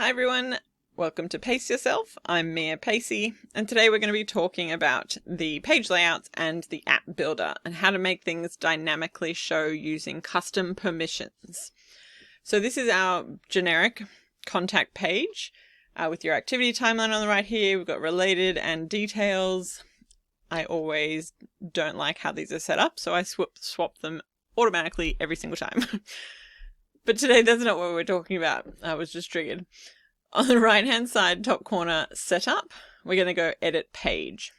Hi everyone, welcome to Pace Yourself. I'm Mia Pacey, and today we're going to be talking about the page layouts and the app builder and how to make things dynamically show using custom permissions. So this is our generic contact page with your activity timeline on the right here. We've got related and details. I always don't like how these are set up, so I swap them automatically every single time. But today that's not what we're talking about. I was just triggered. On the right hand side, top corner, setup, we're going to go edit page.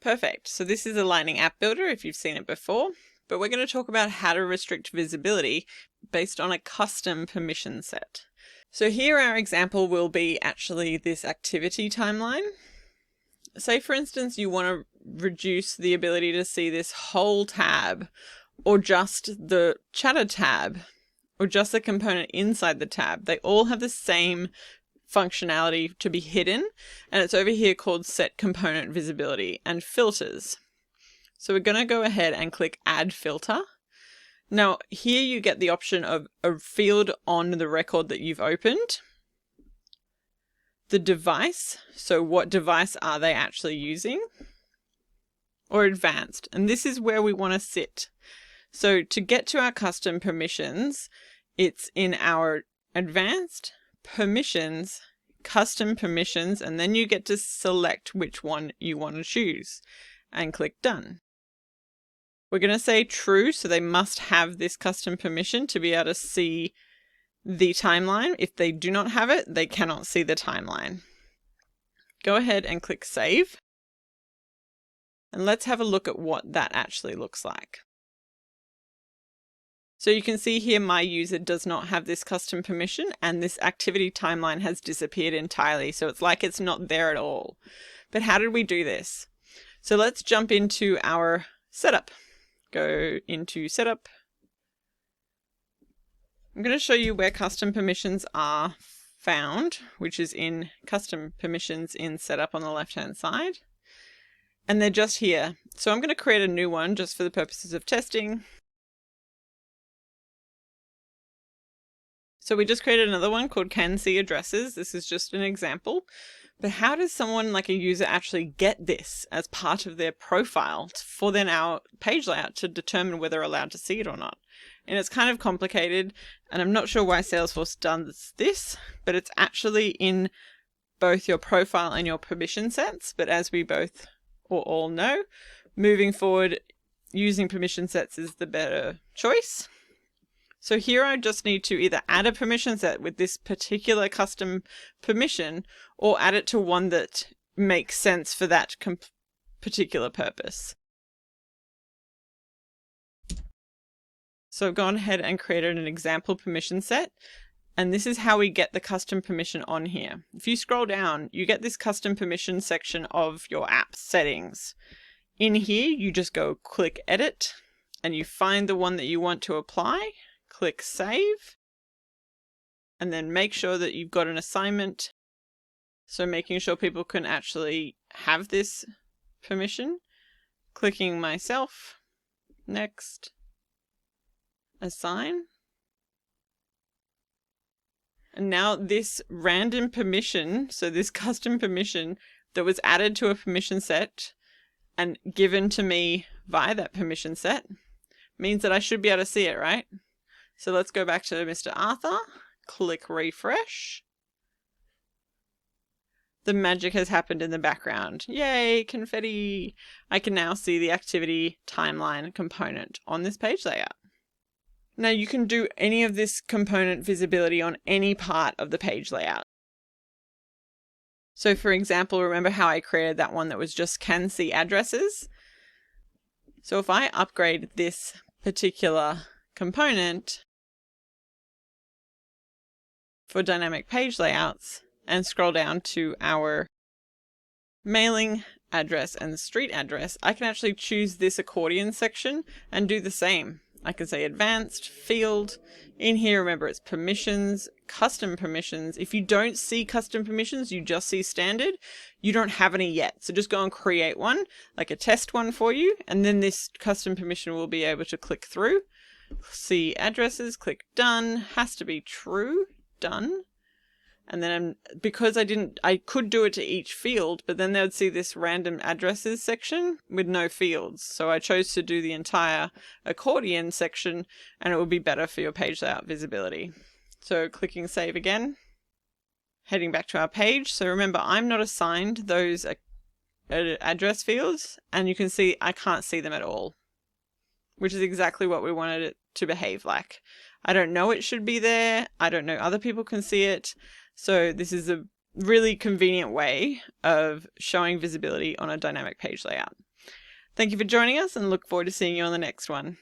Perfect. So this is a Lightning app builder if you've seen it before, but we're going to talk about how to restrict visibility based on a custom permission set. So here our example will be actually this activity timeline. Say for instance, you want to reduce the ability to see this whole tab, or just the chatter tab, or just the component inside the tab. They all have the same functionality to be hidden, and it's over here called Set Component Visibility and Filters. So we're going to go ahead and click Add Filter. Now here you get the option of a field on the record that you've opened, the device, so what device are they actually using, or advanced, and this is where we want to sit. So to get to our custom permissions, it's in our advanced permissions, custom permissions, and then you get to select which one you want to choose and click done. We're going to say true, so they must have this custom permission to be able to see the timeline. If they do not have it, they cannot see the timeline. Go ahead and click save. And let's have a look at what that actually looks like. So you can see here my user does not have this custom permission and this activity timeline has disappeared entirely. So it's like it's not there at all. But how did we do this? So let's jump into our setup. Go into setup. I'm going to show you where custom permissions are found, which is in custom permissions in setup on the left-hand side. And they're just here. So I'm going to create a new one just for the purposes of testing. So we just created another one called Can See Addresses. This is just an example. But how does someone like a user actually get this as part of their profile for then our page layout to determine whether they're allowed to see it or not? And it's kind of complicated, and I'm not sure why Salesforce does this, but it's actually in both your profile and your permission sets. But as we both or all know, moving forward, using permission sets is the better choice. So here I just need to either add a permission set with this particular custom permission or add it to one that makes sense for that particular purpose. So I've gone ahead and created an example permission set, and this is how we get the custom permission on here. If you scroll down, you get this custom permission section of your app settings. In here, you just go click edit and you find the one that you want to apply. Click save, and then make sure that you've got an assignment. So making sure people can actually have this permission. Clicking myself, next, assign. And now this random permission, so this custom permission that was added to a permission set and given to me via that permission set means that I should be able to see it, right? So let's go back to Mr. Arthur, click refresh. The magic has happened in the background. Yay, confetti! I can now see the activity timeline component on this page layout. Now you can do any of this component visibility on any part of the page layout. So for example, remember how I created that one that was just Can See Addresses? So if I upgrade this particular component for dynamic page layouts and scroll down to our mailing address and street address, I can actually choose this accordion section and do the same. I can say advanced, field. In here, remember it's permissions, custom permissions. If you don't see custom permissions, you just see standard, you don't have any yet. So just go and create one, like a test one for you, and then this custom permission will be able to click through. See addresses, click done, has to be true. done. And then because I could do it to each field, but then they would see this random addresses section with no fields. So I chose to do the entire accordion section, and it would be better for your page layout visibility. So clicking save again, heading back to our page. So remember, I'm not assigned those address fields, and you can see I can't see them at all, which is exactly what we wanted it to behave like. I don't know it should be there. I don't know other people can see it. So this is a really convenient way of showing visibility on a dynamic page layout. Thank you for joining us, and look forward to seeing you on the next one.